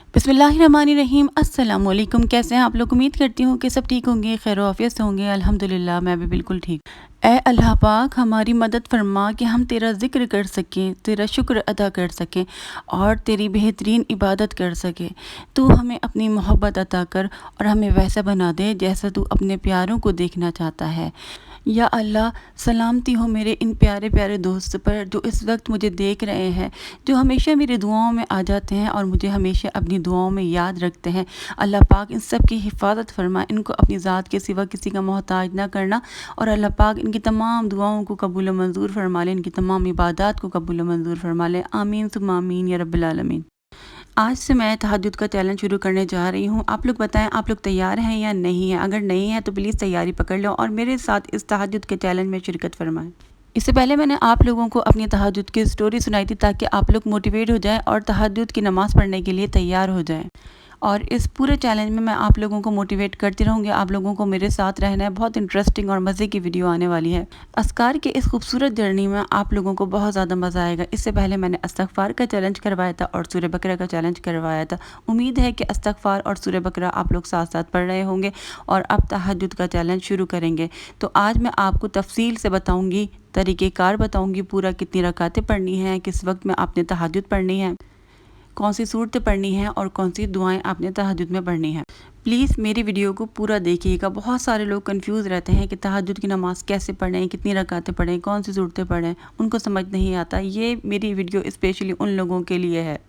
बिस्मिल्लाहिर्रहमानिर्रहीम। अस्सलाम वालेकुम। कैसे हैं आप लोग? उम्मीद करती हूँ कि सब ठीक होंगे, खैर आफियत से होंगे। अल्हम्दुलिल्लाह मैं भी बिल्कुल ठीक। ऐ अल्लाह पाक हमारी मदद फरमा कि हम तेरा ज़िक्र कर सकें, तेरा शुक्र अदा कर सकें और तेरी बेहतरीन इबादत कर सकें। तू हमें अपनी मोहब्बत अता कर और हमें वैसा बना दे जैसा तू अपने प्यारों को देखना चाहता है। या अल्लाह, सलामती हो मेरे इन प्यारे प्यारे दोस्त पर जो इस वक्त मुझे देख रहे हैं, जो हमेशा मेरी दुआओं में आ जाते हैं और मुझे हमेशा अपनी दुआओं में याद रखते हैं। अल्लाह पाक इन सब की हिफाजत फरमा, इनको अपनी ज़ात के सिवा किसी का मोहताज ना करना और अल्लाह पाक इनकी तमाम दुआओं को कबूल मंजूर फरमा लें, इनकी तमाम इबादत को कबूल मंजूर फरमा लें। आमीन सुम्मा आमीन या रब्बिल आलमीन। आज से मैं तहज्जुद का चैलेंज शुरू करने जा रही हूँ। आप लोग बताएं, आप लोग तैयार हैं या नहीं हैं? अगर नहीं है तो प्लीज़ तैयारी पकड़ लो और मेरे साथ इस तहज्जुद के चैलेंज में शिरकत फरमाएं। इससे पहले मैंने आप लोगों को अपनी तहज्जुद की स्टोरी सुनाई थी ताकि आप लोग मोटिवेट हो जाएं और तहज्जुद की नमाज़ पढ़ने के लिए तैयार हो जाएं। और इस पूरे चैलेंज में मैं आप लोगों को मोटिवेट करती रहूँगी। आप लोगों को मेरे साथ रहना है। बहुत इंटरेस्टिंग और मज़े की वीडियो आने वाली है। अस्कार के इस खूबसूरत जर्नी में आप लोगों को बहुत ज़्यादा मज़ा आएगा। इससे पहले मैंने इस्तग़फ़ार का चैलेंज करवाया था और सूरह बकरा का चैलेंज करवाया था। उम्मीद है कि इस्तग़फ़ार और सूरह बकरा आप लोग साथ साथ पढ़ रहे होंगे और अब तहज्जुद का चैलेंज शुरू करेंगे। तो आज मैं आपको तफसील से बताऊँगी, तरीक़ेकार बताऊँगी पूरा, कितनी रकातें पढ़नी हैं, किस वक्त में आपने तहज्जुद पढ़नी है, कौन सी सूरतें पढ़नी हैं और कौन सी दुआएं आपने तहज्जुद में पढ़नी है। प्लीज़ मेरी वीडियो को पूरा देखिएगा। बहुत सारे लोग कंफ्यूज रहते हैं कि तहज्जुद की नमाज़ कैसे पढ़ें, कितनी रकातें पढ़ें, कौन सी सूरतें पढ़ें, उनको समझ नहीं आता। ये मेरी वीडियो स्पेशली उन लोगों के लिए है।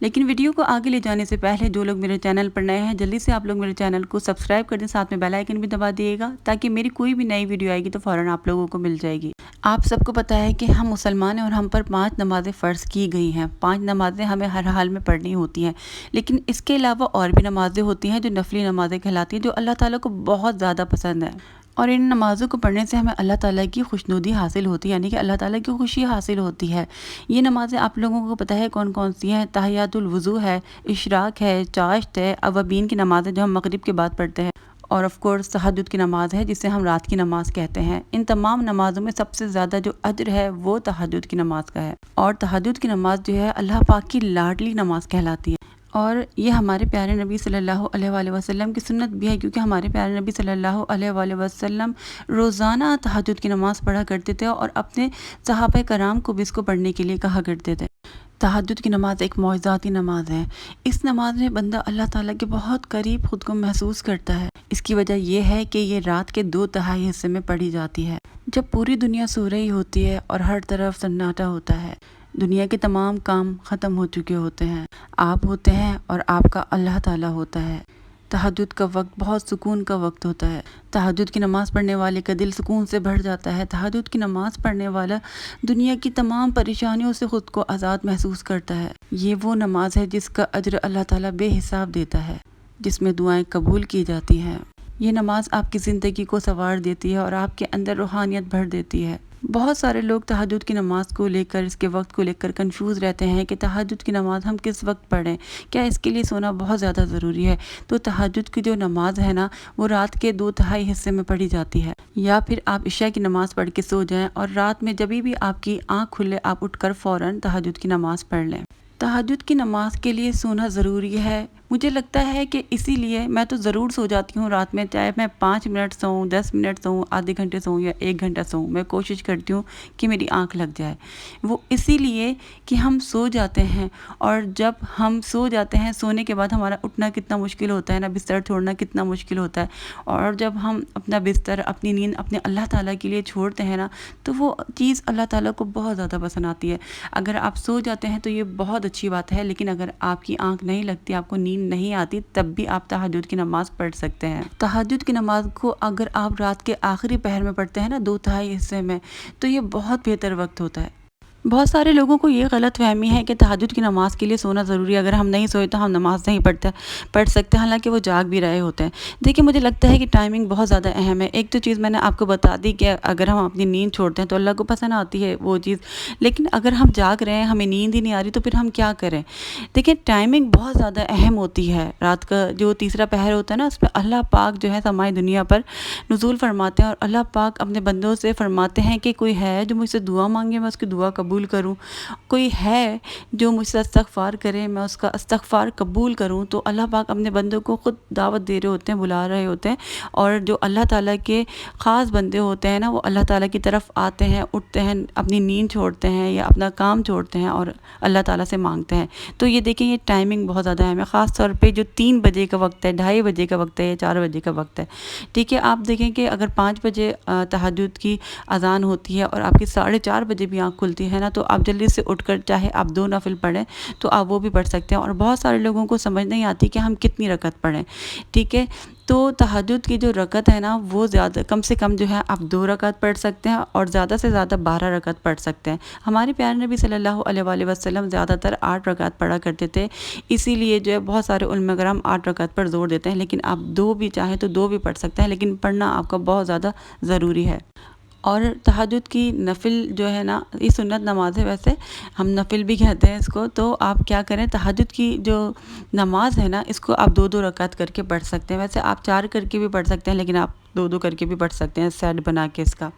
लेकिन वीडियो को आगे ले जाने से पहले जो लोग मेरे चैनल पर नए हैं, जल्दी से आप लोग मेरे चैनल को सब्सक्राइब कर दें, साथ में बेल आइकन भी दबा दिएगा ताकि मेरी कोई भी नई वीडियो आएगी तो फ़ौरन आप लोगों को मिल जाएगी। आप सबको पता है कि हम मुसलमान हैं और हम पर 5 नमाज़ें फ़र्ज़ की गई हैं। 5 नमाज़ें हमें हर हाल में पढ़नी होती हैं। लेकिन इसके अलावा और भी नमाज़ें होती हैं जो नफली नमाज़ें कहलाती हैं, जो अल्लाह ताला को बहुत ज़्यादा पसंद है। और इन नमाज़ों को पढ़ने से हमें अल्लाह ताला की खुशनुदी हासिल होती है, यानी कि अल्लाह ताला की खुशी हासिल होती है। ये नमाज़ें आप लोगों को पता है कौन कौन सी हैं? तहियातुल वुज़ू है, इशराक है, चाश्त है, अवाबीन की नमाज़ है जो हम मगरिब के बाद पढ़ते हैं, और ऑफ कोर्स तहज्जुद की नमाज़ है जिसे हम रात की नमाज़ कहते हैं। इन तमाम नमाज़ों में सबसे ज़्यादा जो अज्र है वो तहज्जुद की नमाज़ का है। और तहज्जुद की नमाज़ जो है अल्लाह पाक की लाडली नमाज़ कहलाती है। और ये हमारे प्यारे नबी सल्लल्लाहु अलैहि वसल्लम की सुन्नत भी है, क्योंकि हमारे प्यारे नबी सल्लल्लाहु अलैहि वसल्लम रोज़ाना तहज्जुद की नमाज़ पढ़ा करते थे और अपने सहाबा कराम को भी इसको पढ़ने के लिए कहा करते थे। तहज्जुद की नमाज़ एक मौइज़ाती नमाज़ है। इस नमाज़ में बंदा अल्लाह ताला के बहुत करीब ख़ुद को महसूस करता है। इसकी वजह यह है कि ये रात के 2/3 हिस्से में पढ़ी जाती है, जब पूरी दुनिया सो रही होती है और हर तरफ सन्नाटा होता है। दुनिया के तमाम काम ख़त्म हो चुके होते हैं। आप होते हैं और आपका अल्लाह ताला होता है। तहज्जुद का वक्त बहुत सुकून का वक्त होता है। तहज्जुद की नमाज़ पढ़ने वाले का दिल सुकून से भर जाता है। तहज्जुद की नमाज़ पढ़ने वाला दुनिया की तमाम परेशानियों से ख़ुद को आज़ाद महसूस करता है। ये वो नमाज़ है जिसका अज्र अल्लाह ताला बेहिसाब देता है, जिसमें दुआएं कबूल की जाती हैं। ये नमाज़ आपकी ज़िंदगी को संवार देती है और आपके अंदर रूहानियत भर देती है। बहुत सारे लोग तहज्जुद की नमाज़ को लेकर, इसके वक्त को लेकर कंफ्यूज रहते हैं कि तहज्जुद की नमाज़ हम किस वक्त पढ़ें, क्या इसके लिए सोना बहुत ज़्यादा ज़रूरी है? तो तहज्जुद की जो नमाज़ है ना, वो रात के 2/3 हिस्से में पढ़ी जाती है। या फिर आप इशा की नमाज़ पढ़ के सो जाएं और रात में जब भी आपकी आँख खुले आप उठकर फ़ौरन तहज्जुद की नमाज़ पढ़ लें। तहज्जुद की नमाज़ के लिए सोना ज़रूरी है। मुझे लगता है कि इसीलिए मैं तो ज़रूर सो जाती हूँ रात में, चाहे मैं 5 मिनट सोऊं, 10 मिनट सोऊं, आधे घंटे सोऊं या 1 घंटा सोऊं, मैं कोशिश करती हूँ कि मेरी आँख लग जाए। वो इसीलिए कि हम सो जाते हैं और जब हम सो जाते हैं, सोने के बाद हमारा उठना कितना मुश्किल होता है ना, बिस्तर छोड़ना कितना मुश्किल होता है। और जब हम अपना बिस्तर, अपनी नींद अपने अल्लाह ताला के लिए छोड़ते हैं ना, तो वो चीज़ अल्लाह ताला को बहुत ज़्यादा पसंद आती है। अगर आप सो जाते हैं तो ये बहुत अच्छी बात है, लेकिन अगर आपकी आँख नहीं लगती, आपको नींद नहीं आती, तब भी आप तहज्जुद की नमाज़ पढ़ सकते हैं। तहज्जुद की नमाज़ को अगर आप रात के आखिरी पहर में पढ़ते हैं ना, 2/3 हिस्से में, तो ये बहुत बेहतर वक्त होता है। बहुत सारे लोगों को ये गलत फहमी है कि तहज्जुद की नमाज़ के लिए सोना ज़रूरी है। अगर हम नहीं सोए तो हम नमाज़ नहीं पढ़ सकते, हालांकि वो जाग भी रहे होते हैं। देखिए, मुझे लगता है कि टाइमिंग बहुत ज़्यादा अहम है। एक तो चीज़ मैंने आपको बता दी कि अगर हम अपनी नींद छोड़ते हैं तो अल्लाह को पसंद आती है वो चीज़, लेकिन अगर हम जाग रहे हैं, हमें नींद ही नहीं आ रही, तो फिर हम क्या करें? देखिए, टाइमिंग बहुत ज़्यादा अहम होती है। रात का जो तीसरा पहर होता है ना, उसमें अल्लाह पाक जो है समाए दुनिया पर नुज़ूल फरमाते हैं और अल्लाह पाक अपने बंदों से फरमाते हैं कि कोई है जो मुझसे दुआ मांगे, मैं उसकी दुआ कबूल قبول کروں، کوئی ہے جو مجھ سے استغفار کرے میں اس کا استغفار قبول کروں، تو اللہ پاک اپنے بندوں کو خود دعوت دے رہے ہوتے ہیں، بلا رہے ہوتے ہیں، اور جو اللہ تعالیٰ کے خاص بندے ہوتے ہیں نا وہ اللہ تعالیٰ کی طرف آتے ہیں، اٹھتے ہیں، اپنی نیند چھوڑتے ہیں یا اپنا کام چھوڑتے ہیں اور اللہ تعالیٰ سے مانگتے ہیں۔ تو یہ دیکھیں یہ ٹائمنگ بہت زیادہ ہے، خاص طور پہ جو 3 بجے کا وقت ہے، 2:30 بجے کا وقت ہے یا 4 بجے کا وقت ہے، ٹھیک ہے۔ آپ دیکھیں کہ اگر 5 بجے تہجد کی اذان ہوتی ہے اور آپ کی 4:30 بجے بھی آنکھ کھلتی ہے نا، تو آپ جلدی سے اٹھ کر چاہے آپ 2 نفل پڑھیں تو آپ وہ بھی پڑھ سکتے ہیں، اور بہت سارے لوگوں کو سمجھ نہیں آتی کہ ہم کتنی رکعت پڑھیں، ٹھیک ہے۔ تو تہجد کی جو رکعت ہے نا وہ زیادہ کم سے کم جو ہے آپ 2 رکعت پڑھ سکتے ہیں اور زیادہ سے زیادہ 12 رکعت پڑھ سکتے ہیں۔ ہمارے پیارے نبی صلی اللہ علیہ وآلہ وسلم زیادہ تر 8 رکعت پڑھا کرتے تھے، اسی لیے جو ہے بہت سارے علماء کرام 8 رکعت پر زور دیتے ہیں، لیکن آپ 2 بھی چاہیں تو 2 بھی پڑھ سکتے ہیں، لیکن پڑھنا آپ کا بہت زیادہ ضروری ہے۔ اور تہجد کی نفل جو ہے نا یہ سنت نماز ہے، ویسے ہم نفل بھی کہتے ہیں اس کو، تو آپ کیا کریں تہجد کی جو نماز ہے نا اس کو آپ 2 رکعت کر کے پڑھ سکتے ہیں، ویسے آپ 4 کر کے بھی پڑھ سکتے ہیں، لیکن آپ 2 کر کے بھی پڑھ سکتے ہیں سیٹ بنا کے اس کا۔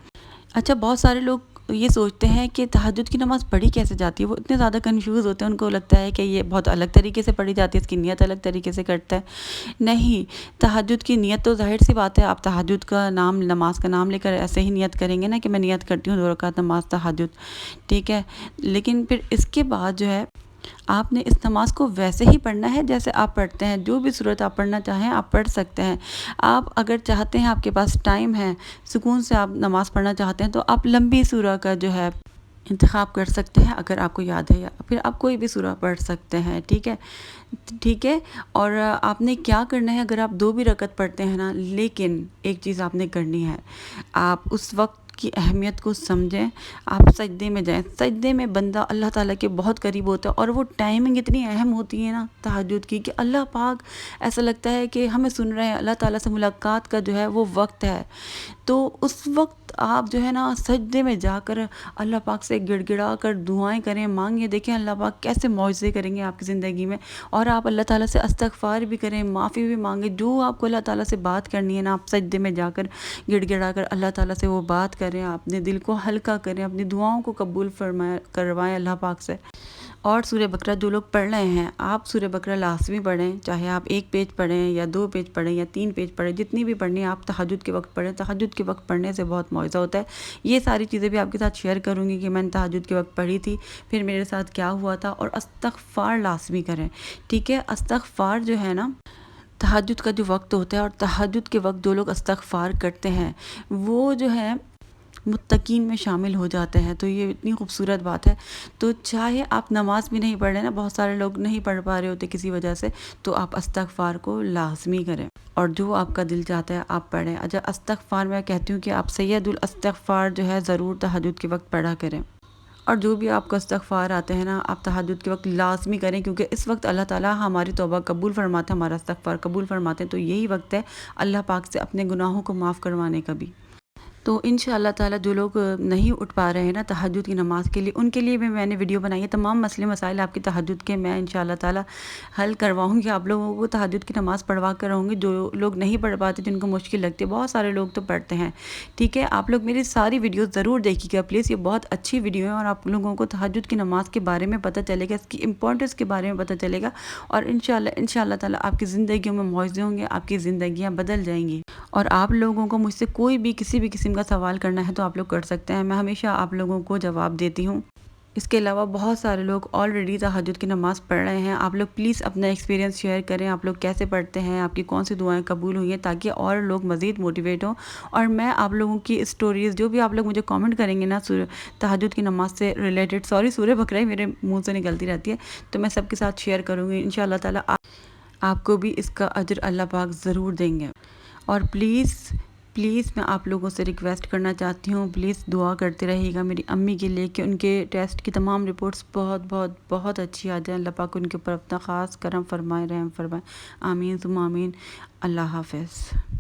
اچھا، بہت سارے لوگ یہ سوچتے ہیں کہ تہجد کی نماز پڑھی کیسے جاتی ہے، وہ اتنے زیادہ کنفیوز ہوتے ہیں، ان کو لگتا ہے کہ یہ بہت الگ طریقے سے پڑھی جاتی ہے، اس کی نیت الگ طریقے سے کرتا ہے۔ نہیں، تہجد کی نیت تو ظاہر سی بات ہے، آپ تہجد کا نام نماز کا نام لے کر ایسے ہی نیت کریں گے نا کہ میں نیت کرتی ہوں 2 رکعت نماز تہجد، ٹھیک ہے، لیکن پھر اس کے بعد جو ہے آپ نے اس نماز کو ویسے ہی پڑھنا ہے جیسے آپ پڑھتے ہیں، جو بھی صورت آپ پڑھنا چاہیں آپ پڑھ سکتے ہیں۔ آپ اگر چاہتے ہیں، آپ کے پاس ٹائم ہے، سکون سے آپ نماز پڑھنا چاہتے ہیں تو آپ لمبی سورہ کا جو ہے انتخاب کر سکتے ہیں، اگر آپ کو یاد ہے، یا پھر آپ کوئی بھی سورہ پڑھ سکتے ہیں، ٹھیک ہے، ٹھیک ہے۔ اور آپ نے کیا کرنا ہے، اگر آپ 2 بھی رکعت پڑھتے ہیں نا، لیکن ایک چیز آپ نے کرنی ہے، آپ اس وقت کی اہمیت کو سمجھیں، آپ سجدے میں جائیں، سجدے میں بندہ اللہ تعالیٰ کے بہت قریب ہوتا ہے، اور وہ ٹائمنگ اتنی اہم ہوتی ہے نا تہجد کی کہ اللہ پاک ایسا لگتا ہے کہ ہمیں سن رہے ہیں، اللہ تعالیٰ سے ملاقات کا جو ہے وہ وقت ہے، تو اس وقت آپ جو ہے نا سجدے میں جا کر اللہ پاک سے گڑ گڑا کر دعائیں کریں، مانگیں، دیکھیں اللہ پاک کیسے معجزے کریں گے آپ کی زندگی میں، اور آپ اللہ تعالیٰ سے استغفار بھی کریں، معافی بھی مانگیں، جو آپ کو اللہ تعالیٰ سے بات کرنی ہے نا آپ سجدے میں جا کر گڑ گڑا کر اللہ تعالیٰ سے وہ بات کریں، اپنے دل کو ہلکا کریں، اپنی دعاؤں کو قبول کروائیں اللہ پاک سے۔ اور سورہ بقرہ جو لوگ پڑھ رہے ہیں، آپ سورہ بقرہ لازمی پڑھیں، چاہے آپ 1 پیج پڑھیں یا 2 پیج پڑھیں یا 3 پیج پڑھیں، جتنی بھی پڑھنی ہے آپ تہجد کے وقت پڑھیں، تہجد کے وقت پڑھنے سے بہت معجزہ ہوتا ہے۔ یہ ساری چیزیں بھی آپ کے ساتھ شیئر کروں گی کہ میں نے تہجد کے وقت پڑھی تھی، پھر میرے ساتھ کیا ہوا تھا، اور استغفار لازمی کریں، ٹھیک ہے۔ استغفار جو ہے نا تہجد کا جو وقت ہوتا ہے، اور تہجد کے وقت جو لوگ استغفار کرتے ہیں وہ جو ہے متقین میں شامل ہو جاتے ہیں، تو یہ اتنی خوبصورت بات ہے۔ تو چاہے آپ نماز بھی نہیں پڑھ رہے نا، بہت سارے لوگ نہیں پڑھ پا رہے ہوتے کسی وجہ سے، تو آپ استغفار کو لازمی کریں، اور جو آپ کا دل چاہتا ہے آپ پڑھیں۔ اچھا، استغفار میں کہتی ہوں کہ آپ سید الاستغفار جو ہے ضرور تہجد کے وقت پڑھا کریں، اور جو بھی آپ کو استغفار آتے ہیں نا آپ تہجد کے وقت لازمی کریں، کیونکہ اس وقت اللہ تعالیٰ ہماری توبہ قبول فرماتے ہیں، ہمارا استغفار قبول فرماتے ہیں، تو یہی وقت ہے اللہ پاک سے اپنے گناہوں کو معاف کروانے کا بھی۔ تو انشاءاللہ تعالیٰ جو لوگ نہیں اٹھ پا رہے ہیں نا تہجد کی نماز کے لیے، ان کے لیے بھی میں نے ویڈیو بنائی ہے، تمام مسئلے مسائل آپ کی تہجد کے میں انشاءاللہ تعالیٰ حل کرواؤں گی، آپ لوگوں کو تہجد کی نماز پڑھوا کر رہوں گی، جو لوگ نہیں پڑھ پاتے، جن کو مشکل لگتی ہے، بہت سارے لوگ تو پڑھتے ہیں، ٹھیک ہے۔ آپ لوگ میری ساری ویڈیوز ضرور دیکھیے گا پلیز، یہ بہت اچھی ویڈیو ہے، اور آپ لوگوں کو تہجد کی نماز کے بارے میں پتہ چلے گا، اس کی امپورٹنس کے بارے میں پتہ چلے گا، اور انشاءاللہ تعالیٰ آپ کی زندگیوں میں معجزے ہوں گے، آپ کی زندگیاں بدل جائیں گی۔ اور آپ لوگوں کو مجھ سے کوئی بھی کسی بھی قسم کا سوال کرنا ہے تو آپ لوگ کر سکتے ہیں، میں ہمیشہ آپ لوگوں کو جواب دیتی ہوں۔ اس کے علاوہ بہت سارے لوگ آلریڈی تہجد کی نماز پڑھ رہے ہیں، آپ لوگ پلیز اپنا ایکسپیرینس شیئر کریں، آپ لوگ کیسے پڑھتے ہیں، آپ کی کون سی دعائیں قبول ہوئی ہیں، تاکہ اور لوگ مزید موٹیویٹ ہوں، اور میں آپ لوگوں کی اسٹوریز جو بھی آپ لوگ مجھے کامنٹ کریں گے نا تہجد کی نماز سے ریلیٹڈ، سورہ بقرہ ہی میرے منہ سے نکلتی رہتی ہے، تو میں سب کے ساتھ شیئر کروں گی انشاءاللہ تعالیٰ، آپ کو بھی اس کا اجر اللہ پاک ضرور دیں گے۔ اور پلیز میں آپ لوگوں سے ریکویسٹ کرنا چاہتی ہوں، پلیز دعا کرتے رہیے گا میری امی کے لیے، کہ ان کے ٹیسٹ کی تمام رپورٹس بہت اچھی آ جائیں، اللہ پاک ان کے اوپر اپنا خاص کرم فرمائے، رحم فرمائے، آمین ثم آمین۔ اللہ حافظ۔